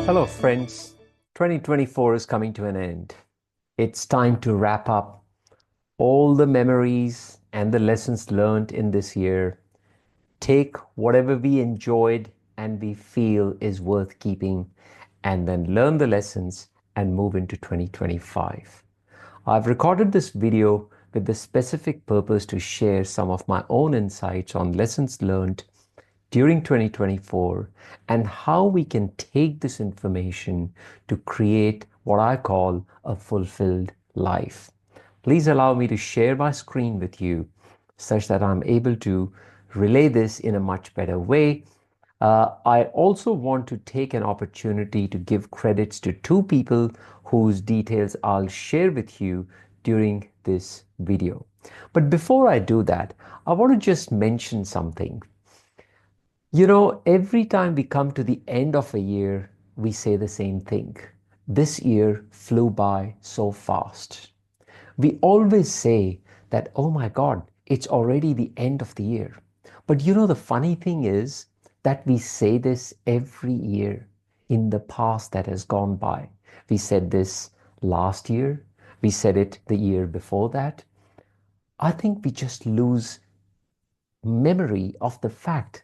Hello, friends. 2024 is coming to an end. It's time to wrap up all the memories and the lessons learned in this year. Take whatever we enjoyed and we feel is worth keeping, and then learn the lessons and move into 2025. I've recorded this video with the specific purpose to share some of my own insights on lessons learned during 2024 and how we can take this information to create what I call a fulfilled life. Please allow me to share my screen with you such that I'm able to relay this in a much better way. I also want to take an opportunity to give credits to two people whose details I'll share with you during this video. But before I do that, I want to just mention something. Every time we come to the end of a year, we say the same thing. This year flew by so fast. We always say that, oh my God, it's already the end of the year. But the funny thing is that we say this every year in the past that has gone by. We said this last year. We said it the year before that. I think we just lose memory of the fact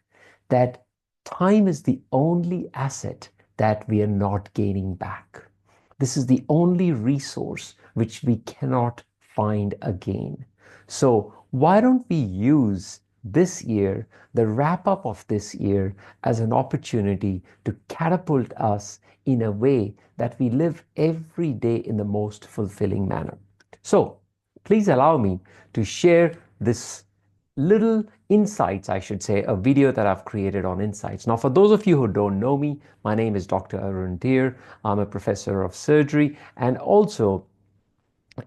that time is the only asset that we are not gaining back. This is the only resource which we cannot find again. So why don't we use this year, the wrap up of this year, as an opportunity to catapult us in a way that we live every day in the most fulfilling manner. So please allow me to share this little insights, I should say, a video that I've created on insights. Now, for those of you who don't know me, my name is Dr. Arun Dhir. I'm a professor of surgery and also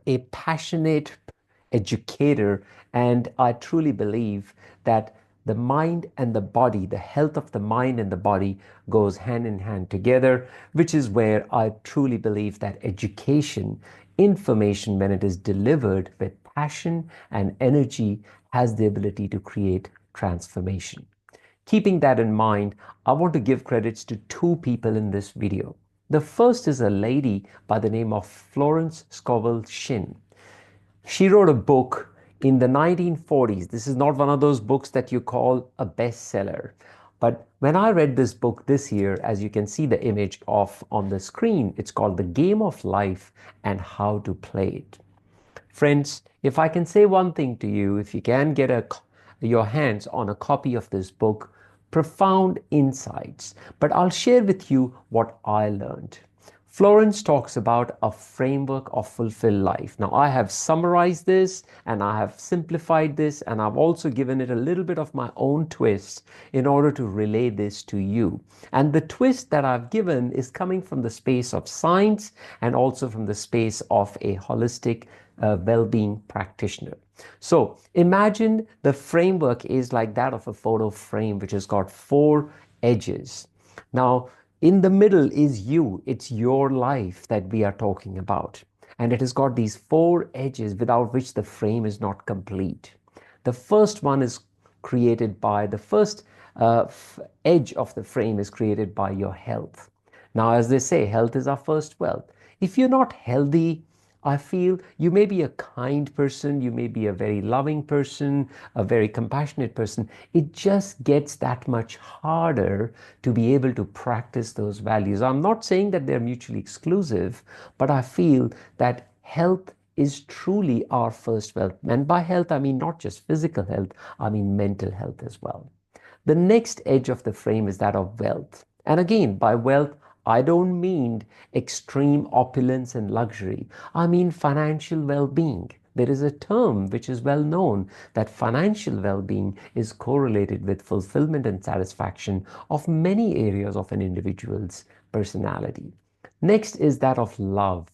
a passionate educator. And I truly believe that the mind and the body, the health of the mind and the body goes hand in hand together, which is where I truly believe that education, information, when it is delivered with passion and energy, has the ability to create transformation. Keeping that in mind, I want to give credits to two people in this video. The first is a lady by the name of Florence Scovel Shinn. She wrote a book in the 1940s. This is not one of those books that you call a bestseller. But when I read this book this year, as you can see the image of on the screen, it's called The Game of Life and How to Play It. Friends, if I can say one thing to you, if you can get your hands on a copy of this book, profound insights, but I'll share with you what I learned. Florence talks about a framework of fulfilled life. Now, I have summarized this and I have simplified this, and I've also given it a little bit of my own twist in order to relay this to you. And the twist that I've given is coming from the space of science and also from the space of a holistic well-being practitioner. So imagine the framework is like that of a photo frame, which has got four edges. Now, in the middle is you. It's your life that we are talking about. And it has got these four edges without which the frame is not complete. The first one is created by, the first edge of the frame is created by your health. Now, as they say, health is our first wealth. If you're not healthy, I feel you may be a kind person, you may be a very loving person, a very compassionate person. It just gets that much harder to be able to practice those values. I'm not saying that they're mutually exclusive, but I feel that health is truly our first wealth. And by health, I mean not just physical health, I mean mental health as well. The next edge of the frame is that of wealth. And again, by wealth, I don't mean extreme opulence and luxury. I mean financial well-being. There is a term which is well known that financial well-being is correlated with fulfillment and satisfaction of many areas of an individual's personality. Next is that of love.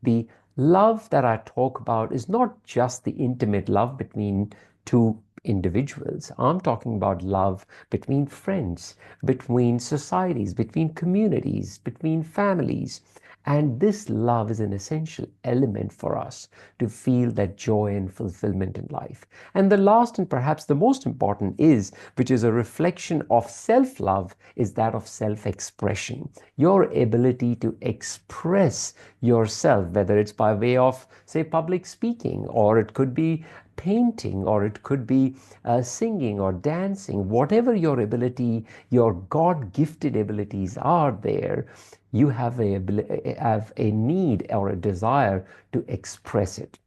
The love that I talk about is not just the intimate love between two individuals. I'm talking about love between friends, between societies, between communities, between families. And this love is an essential element for us to feel that joy and fulfillment in life. And the last and perhaps the most important is, which is a reflection of self-love, is that of self-expression. Your ability to express yourself, whether it's by way of, say, public speaking, or it could be painting, or it could be singing or dancing, whatever your ability, your God-gifted abilities are there, you have have a need or a desire to express it.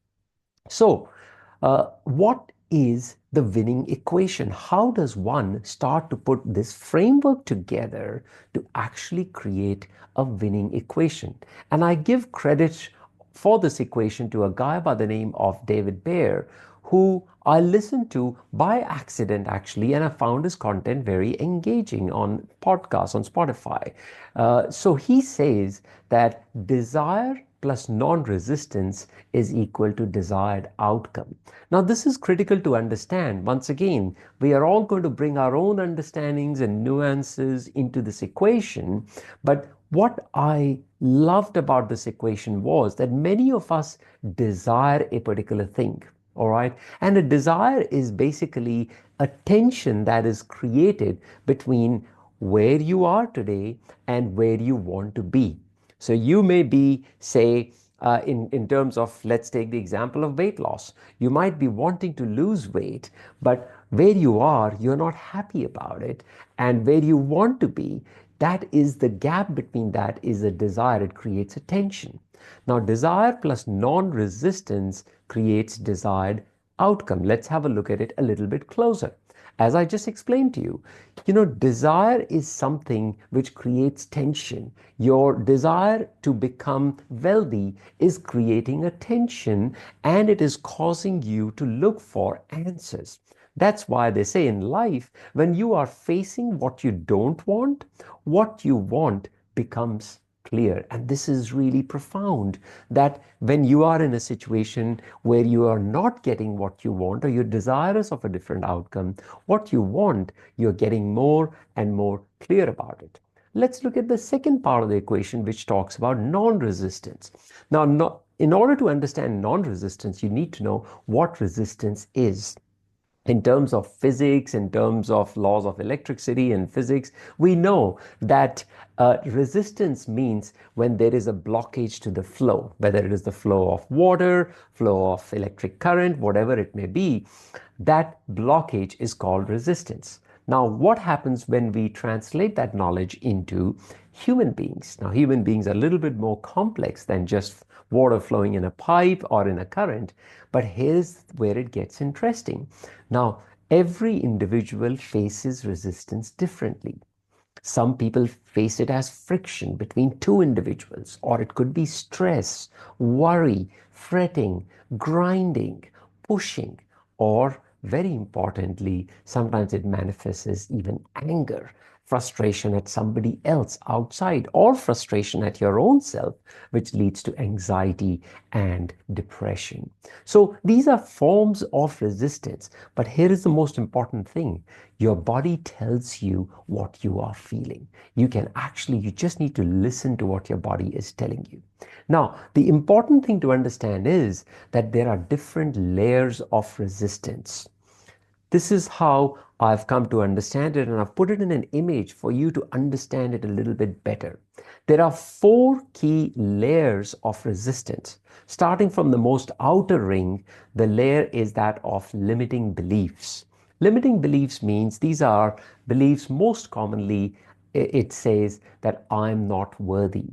So, what is the winning equation? How does one start to put this framework together to actually create a winning equation? And I give credit for this equation to a guy by the name of David Baer, who I listened to by accident actually, and I found his content very engaging on podcasts on Spotify. So he says that desire plus non-resistance is equal to desired outcome. Now, this is critical to understand. Once again, we are all going to bring our own understandings and nuances into this equation, but what I loved about this equation was that many of us desire a particular thing. All right. And a desire is basically a tension that is created between where you are today and where you want to be. So you may be, say, in terms of, let's take the example of weight loss. You might be wanting to lose weight, but where you are, you're not happy about it. And where you want to be, that is the gap between that is a desire. It creates a tension. Now, desire plus non-resistance creates desired outcome. Let's have a look at it a little bit closer. As I just explained to you, desire is something which creates tension. Your desire to become wealthy is creating a tension, and it is causing you to look for answers. That's why they say in life, when you are facing what you don't want, what you want becomes clear. And this is really profound, that when you are in a situation where you are not getting what you want, or you're desirous of a different outcome, what you want, you're getting more and more clear about it. Let's look at the second part of the equation, which talks about non-resistance. Now, in order to understand non-resistance, you need to know what resistance is. In terms of physics, in terms of laws of electricity and physics, we know that resistance means when there is a blockage to the flow, whether it is the flow of water, flow of electric current, whatever it may be, that blockage is called resistance. Now, what happens when we translate that knowledge into human beings? Now, human beings are a little bit more complex than just water flowing in a pipe or in a current, but here's where it gets interesting. Now, every individual faces resistance differently. Some people face it as friction between two individuals, or it could be stress, worry, fretting, grinding, pushing, or very importantly, sometimes it manifests as even anger, frustration at somebody else outside, or frustration at your own self, which leads to anxiety and depression. So these are forms of resistance. But here is the most important thing. Your body tells you what you are feeling. You just need to listen to what your body is telling you. Now, the important thing to understand is that there are different layers of resistance. This is how I've come to understand it, and I've put it in an image for you to understand it a little bit better. There are four key layers of resistance. Starting from the most outer ring, the layer is that of limiting beliefs. Limiting beliefs means these are beliefs most commonly, it says that I'm not worthy,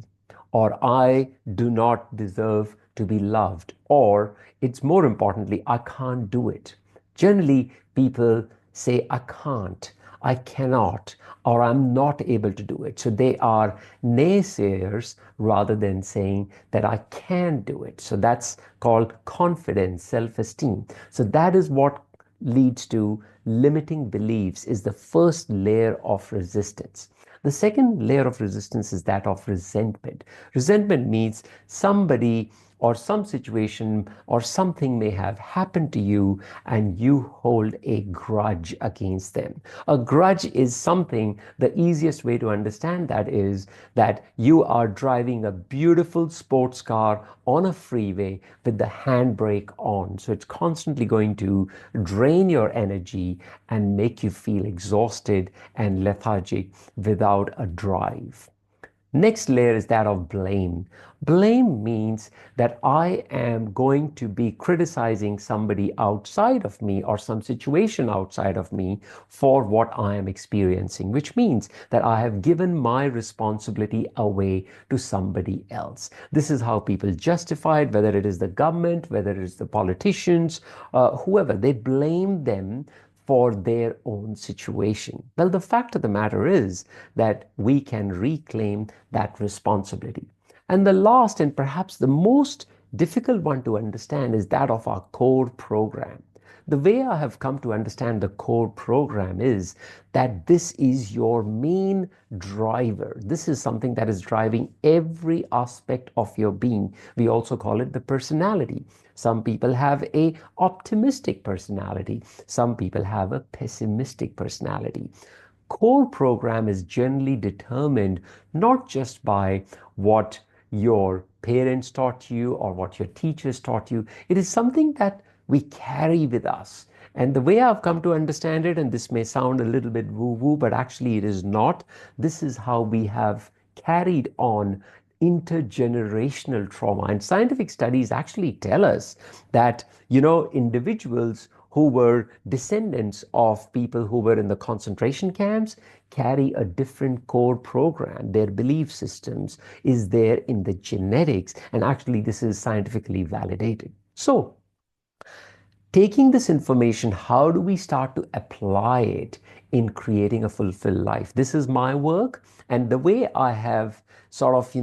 or I do not deserve to be loved, or it's more importantly, I can't do it. Generally, people say, I can't, I cannot, or I'm not able to do it. So they are naysayers rather than saying that I can do it. So that's called confidence, self-esteem. So that is what leads to limiting beliefs, is the first layer of resistance. The second layer of resistance is that of resentment. Resentment means somebody or some situation or something may have happened to you and you hold a grudge against them. A grudge is something, the easiest way to understand that is that you are driving a beautiful sports car on a freeway with the handbrake on. So it's constantly going to drain your energy and make you feel exhausted and lethargic without a drive. Next layer is that of blame. Blame means that I am going to be criticizing somebody outside of me or some situation outside of me for what I am experiencing, which means that I have given my responsibility away to somebody else. This is how people justify it, whether it is the government, whether it is the politicians, whoever. They blame them for their own situation. Well, the fact of the matter is that we can reclaim that responsibility. And the last and perhaps the most difficult one to understand is that of our core program. The way I have come to understand the core program is that this is your main driver. This is something that is driving every aspect of your being. We also call it the personality. Some people have a optimistic personality. Some people have a pessimistic personality. Core program is generally determined not just by what your parents taught you or what your teachers taught you. It is something that we carry with us. And the way I've come to understand it, and this may sound a little bit woo-woo, but actually it is not. This is how we have carried on intergenerational trauma. And scientific studies actually tell us that, individuals who were descendants of people who were in the concentration camps carry a different core program. Their belief systems is there in the genetics. And actually, this is scientifically validated. So, taking this information, how do we start to apply it in creating a fulfilled life? This is my work, and the way I have sort of,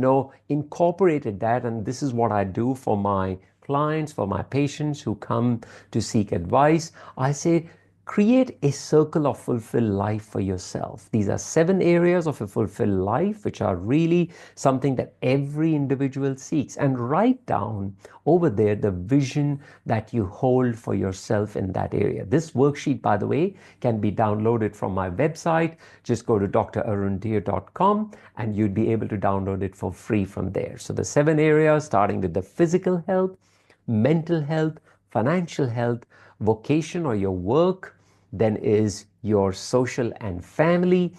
incorporated that, and this is what I do for my clients, for my patients who come to seek advice. I say, create a circle of fulfilled life for yourself. These are 7 areas of a fulfilled life, which are really something that every individual seeks. And write down over there the vision that you hold for yourself in that area. This worksheet, by the way, can be downloaded from my website. Just go to drarundhir.com and you'd be able to download it for free from there. So the 7 areas, starting with the physical health, mental health, financial health, vocation or your work, then is your social and family,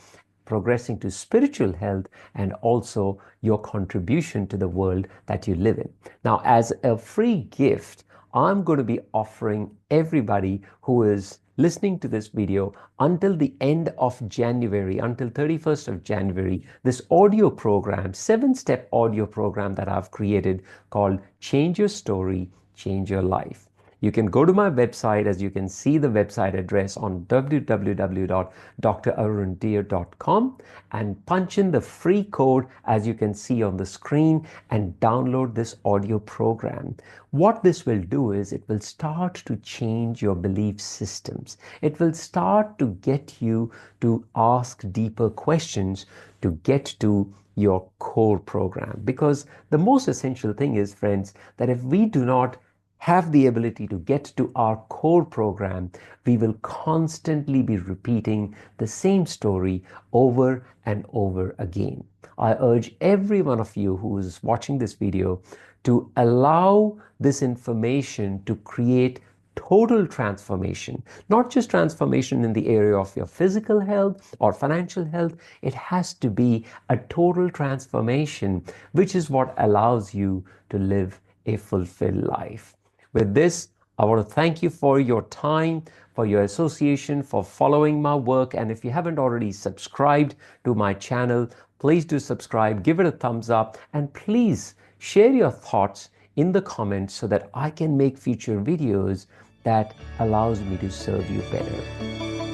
progressing to spiritual health, and also your contribution to the world that you live in. Now, as a free gift, I'm going to be offering everybody who is listening to this video until the end of January, until 31st of January, this audio program, 7-step audio program that I've created called Change Your Story, Change Your Life. You can go to my website, as you can see the website address on www.drarundhir.com, and punch in the free code as you can see on the screen and download this audio program. What this will do is it will start to change your belief systems. It will start to get you to ask deeper questions to get to your core program. Because the most essential thing is, friends, that if we do not have the ability to get to our core program, we will constantly be repeating the same story over and over again. I urge every one of you who is watching this video to allow this information to create total transformation, not just transformation in the area of your physical health or financial health. It has to be a total transformation, which is what allows you to live a fulfilled life. With this, I want to thank you for your time, for your association, for following my work. And if you haven't already subscribed to my channel, please do subscribe, give it a thumbs up, and please share your thoughts in the comments so that I can make future videos that allows me to serve you better.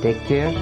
Take care.